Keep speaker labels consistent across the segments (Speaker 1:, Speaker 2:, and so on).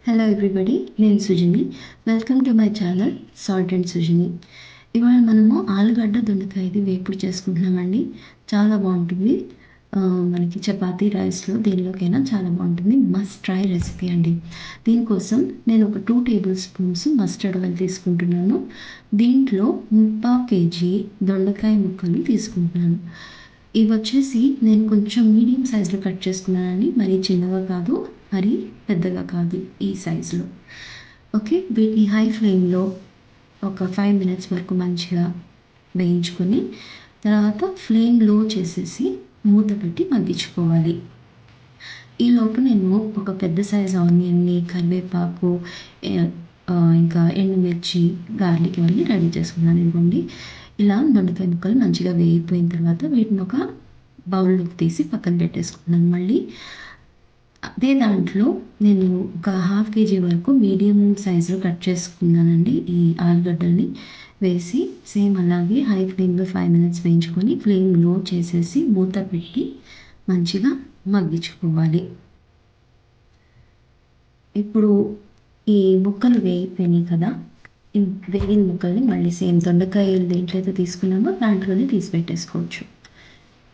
Speaker 1: Hello everybody, నేను Sujini. Welcome to my channel salt and Sujini. ఇవాళ మనము ఆలుగడ్డ దొండకాయది వేపుడు చేసుకుంటున్నామండి. చాలా బాగుంటుంది. మనకి చపాతీ రైస్లో దేనిలోకైనా చాలా బాగుంటుంది. మస్ట్ ట్రై రెసిపీ అండి. దీనికోసం నేను ఒక 2 టేబుల్ స్పూన్స్ మస్టర్డ్ ఆయిల్ తీసుకుంటున్నాను. దీంట్లో 3/4 కేజీ దొండకాయ ముక్కలు తీసుకుంటున్నాను. ఇవి వచ్చేసి నేను కొంచెం మీడియం సైజులో కట్ చేసుకున్నానండి. మరీ చిన్నగా కాదు, మరీ పెద్దగా కాదు, ఈ సైజులో. ఓకే, వీటిని హై ఫ్లేమ్లో ఒక 5 మినిట్స్ వరకు మంచిగా వేయించుకొని తర్వాత ఫ్లేమ్ లో చేసేసి మూత పెట్టి మగ్గించుకోవాలి. ఈలోపు నేను ఒక పెద్ద సైజ్ ఆనియన్ని, కరివేపాకు, ఇంకా ఎండుమిర్చి, గార్లిక్ ఇవన్నీ రెడీ చేసుకున్నాను. ఇవ్వండి, ఇలా దొండకాయ ముక్కలు మంచిగా వేగిపోయిన తర్వాత వీటిని ఒక బౌల్లోకి తీసి పక్కన పెట్టేసుకున్నాను. మళ్ళీ అదే దాంట్లో నేను ఒక 1/2 కేజీ వరకు మీడియం సైజులో కట్ చేసుకున్నానండి. ఈ ఆలుగడ్డల్ని వేసి సేమ్ అలాగే హై ఫ్లేమ్లో 5 మినిట్స్ వేయించుకొని ఫ్లేమ్ లో చేసేసి మూత పెట్టి మంచిగా మగ్గించుకోవాలి. ఇప్పుడు ఈ ముక్కలు వేగిపోయినాయి కదా, ఈ వేగిన ముక్కల్ని మళ్ళీ సేమ్ దొండకాయలు దేంట్లో అయితే తీసుకున్నామో దాంట్లోనే తీసి పెట్టేసుకోవచ్చు.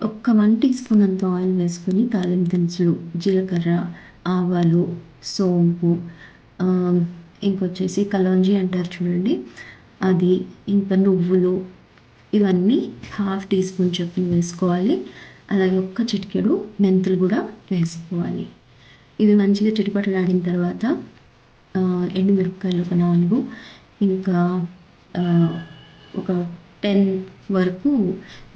Speaker 1: ఒక 1 టీ స్పూన్ అంత ఆయిల్ వేసుకొని తాలింపు దినుసులు, జీలకర్ర, ఆవాలు, సోంపు, ఇంకొచ్చేసి కలోంజీ అంటారు చూడండి, అది, ఇంకా నువ్వులు, ఇవన్నీ 1/2 టీ స్పూన్ చొప్పున వేసుకోవాలి. అలాగే ఒక్క చిటికెడు మెంతులు కూడా వేసుకోవాలి. ఇవి మంచిగా చిటపటలాడిన తర్వాత ఎండుమిరపకాయలు ఒక 4, ఇంకా ఒక 10 వరకు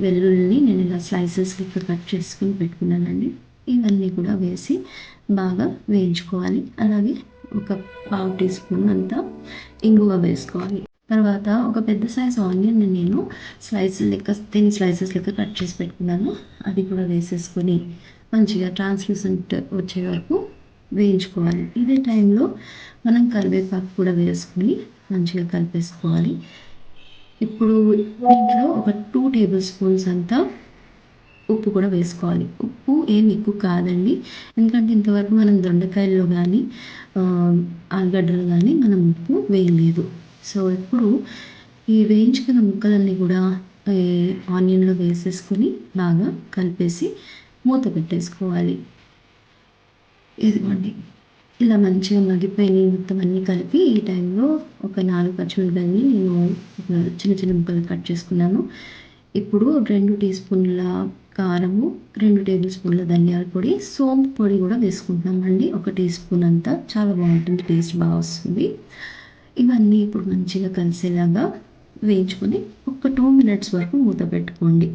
Speaker 1: వెల్లుల్లిని నేను ఇలా స్లైసెస్ లెక్క కట్ చేసుకుని పెట్టుకున్నానండి. ఇవన్నీ కూడా వేసి బాగా వేయించుకోవాలి. అలాగే ఒక 1/2 టీ స్పూన్ అంతా ఇంగువ వేసుకోవాలి. తర్వాత ఒక పెద్ద సైజ్ ఆనియన్ని నేను థిన్ స్లైసెస్ లెక్క కట్ చేసి పెట్టుకున్నాను. అది కూడా వేసేసుకొని మంచిగా ట్రాన్స్లూసెంట్ వచ్చే వరకు వేయించుకోవాలి. ఇదే టైంలో మనం కరివేపాకు కూడా వేసుకొని మంచిగా కలిపేసుకోవాలి. ఇప్పుడు దీంట్లో ఒక 2 టేబుల్ స్పూన్స్ అంతా ఉప్పు కూడా వేసుకోవాలి. ఉప్పు ఏమి ఎక్కువ కాదండి, ఎందుకంటే ఇంతవరకు మనం దొండకాయల్లో కానీ ఆలుగడ్డలు కానీ మనం ఉప్పు వేయలేదు. సో ఇప్పుడు ఈ వేయించుకున్న ముక్కలన్నీ కూడా ఆనియన్లో వేసేసుకొని బాగా కలిపేసి మూత పెట్టేసుకోవాలి. ఇదిగోండి, ఇలా మంచిగా మగ్గిపోయినాయి మొత్తం అన్నీ కలిపి. ఈ టైంలో ఒక 4 పచ్చిమిరపకాయలని నేను చిన్న చిన్న ముక్కలు కట్ చేసుకున్నాను. ఇప్పుడు 2 టీ స్పూన్ల కారము, 2 టేబుల్ స్పూన్ల ధనియాల పొడి, సోంపు పొడి కూడా వేసుకుంటున్నామండి. 1 టీ స్పూన్ అంతా. చాలా బాగుంటుంది, టేస్ట్ బాగా వస్తుంది. ఇవన్నీ ఇప్పుడు మంచిగా కలిసేలాగా వేయించుకొని ఒక 2 మినిట్స్ వరకు మూత పెట్టుకోండి.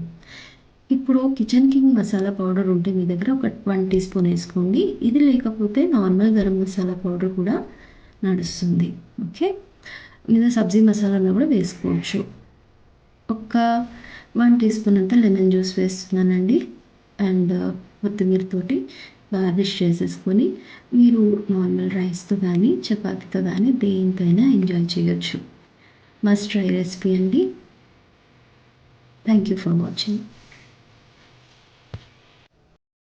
Speaker 1: ఇప్పుడు కిచెన్ కింగ్ మసాలా పౌడర్ ఉంటే మీ దగ్గర ఒక 1 టీ స్పూన్ వేసుకోండి. ఇది లేకపోతే నార్మల్ గరం మసాలా పౌడర్ కూడా నడుస్తుంది. ఓకే, లేదా సబ్జీ మసాలాలో కూడా వేసుకోవచ్చు. ఒక 1 టీ స్పూన్ అంతా లెమన్ జ్యూస్ వేస్తున్నానండి. అండ్ కొత్తిమీరతోటి గార్నిష్ చేసేసుకొని మీరు నార్మల్ రైస్తో కానీ చపాతీతో కానీ దేనికైనా ఎంజాయ్ చేయొచ్చు. మస్ట్ ట్రై రెసిపీ అండి. Thank you for watching.